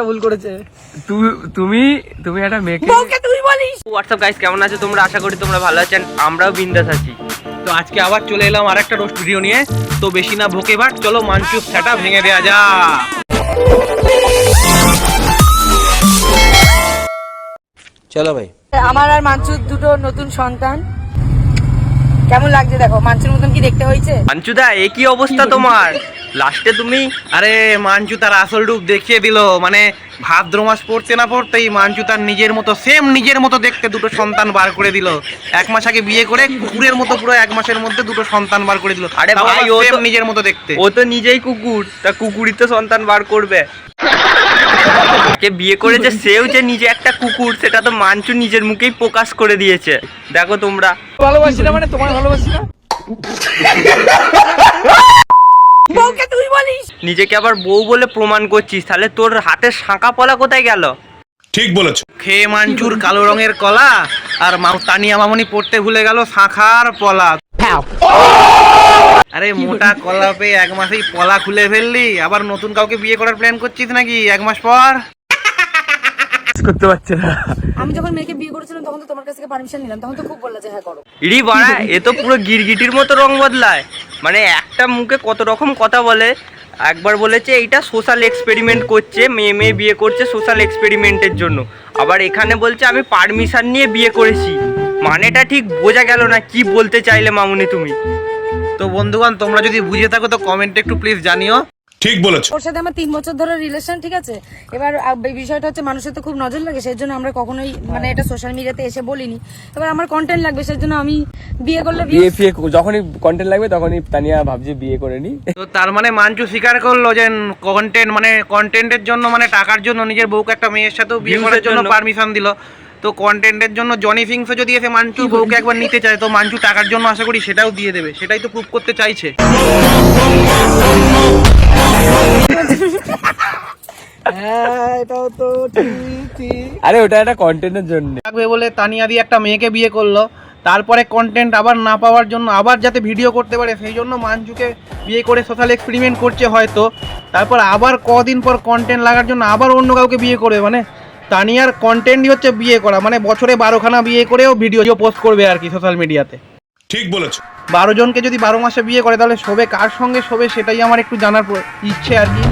ভুল করেছে। তুমি একটা মেয়েকে তুই বলিস। হোয়াটসঅ্যাপ গাইস, কেমন আছো তোমরা? আশা করি তোমরা ভালো আছেন, আমরাও বিন্দাস আছি। তো আজকে আবার চলে এলাম আর একটা রোস্ট ভিডিও নিয়ে। তো বেশি না ভোকে ভাট, চলো মানচুপ ছাটা ভেঙে দেওয়া যা। চলো ভাই। আমার আর মানচুর দুটো নতুন সন্তান, কেমন লাগছে দেখো। মানচুর মতন কি দেখতে হয়েছে? মানচুদা, এ কি অবস্থা তোমার? লাস্টে তুমি আরে মানচু তার আসল রূপ দেখিয়ে দিল, মানে ভাদ্র মাস পড়তে না পড়তেই মানচু তার নিজের মতো সেম নিজের মতো দেখতে দুটো সন্তান বার করে দিল। 1 মাস আগে বিয়ে করে কুকুরের মতো পুরো 1 মাসের মধ্যে দুটো সন্তান বার করে দিল। আরে ভাই, ও তো নিজের মতো দেখতে। ও তো নিজেই কুকুর, তা কুকুরই তো সন্তান বার করবে। কে বিয়ে করেছে সেও যে নিজে একটা কুকুর, সেটা তো মানচু নিজের মুখেই প্রকাশ করে দিয়েছে। দেখো তোমরা। ভালোবাসি না মানে তোমার ভালোবাসি না। বউকে তুই বলিস। নিজেকে আবার বউ বলে প্রমাণ করছিস, তাহলে তোর হাতের শাঁকা পলা কোথায় গেল? ঠিক বলেছো। খেয়ে মানচুর কালো রঙের কলা, আর তানিয়া মামনি পড়তে ভুলে গেল শাঁখার পলা। আরে মোটা কলা পেয়ে 1 মাসেই পলা খুলে ফেললি, আবার নতুন কাউকে বিয়ে করার প্ল্যান করছিস নাকি 1 মাস পর? করতে পারছে না। আমি যখন মেয়েকে বিয়ে করেছিলাম তখন তো তোমার কাছ থেকে পারমিশন নিলাম, তখন তো খুব বললা যে হ্যাঁ করো। ইরি বাড়া, এ তো পুরো গিরগিটির মতো রং বদলায়। মানে একটা মুখে কত রকম কথা বলে। একবার বলেছে এইটা সোশ্যাল এক্সপেরিমেন্ট করছে, মেয়ে বিয়ে করছে সোশ্যাল এক্সপেরিমেন্টের জন্য। আবার এখানে বলছে আমি পারমিশন নিয়ে বিয়ে করেছি। মানেটা ঠিক বোঝা গেল না কি বলতে চাইলে মামুনি তুমি। তো বন্ধুগণ, তোমরা যদি বুঝে থাকো তো কমেন্টে একটু প্লিজ জানিও। ঠিক বলেছো। ওর সাথে আমার 3 বছর ধরে রিলেশন, ঠিক আছে। এবার বিষয়টা হচ্ছে মানুষের তো খুব নজর লাগে, সেই জন্য আমরা কখনোই মানে এটা সোশ্যাল মিডিয়াতে এসে বলিনি। এবার আমার কন্টেন্ট লাগবে, সেই জন্য আমি বিয়ে করলে বিয়ে যখনই কন্টেন্ট লাগবে তখনই তানিয়া ভাবছি বিয়ে করে নি। তো তার মানে মানচু স্বীকার করলো যে কন্টেন্টের জন্য, মানে টাকার জন্য নিজের বউকে একটা মেয়ের সাথেও বিয়ে করার জন্য পারমিশন দিল। তো কন্টেন্টের জন্য জনি সিংসও যদি এসে মানচুর বউকে একবার নিতে চায়, তো মানচু টাকার জন্য আশা করি সেটাও দিয়ে দেবে। সেটাই তো প্রুভ করতে চাইছে। আরে ওটা একটা কন্টেন্টের জন্য থাকবে বলে তানিয়া দিয়ে একটা মেয়েকে বিয়ে করলো, তারপরে কন্টেন্ট আবার না পাওয়ার জন্য আবার যাতে ভিডিও করতে পারে সেই জন্য মানচুকে বিয়ে করে সোশ্যাল এক্সপেরিমেন্ট করছে হয়তো। তারপর আবার কদিন পর কন্টেন্ট লাগার জন্য আবার অন্য কাউকে বিয়ে করবে। মানে তানিয়ার কন্টেন্টই হচ্ছে বিয়ে করা, মানে বছরে 12খানা বিয়ে করেও ভিডিও পোস্ট করবে আর কি সোশ্যাল মিডিয়াতে। ঠিক বলেছো। 12 জনকে যদি 12 মাসে বিয়ে করে তাহলে শোবে কার সঙ্গে শোবে সেটাই আমার একটু জানার ইচ্ছে আর কি।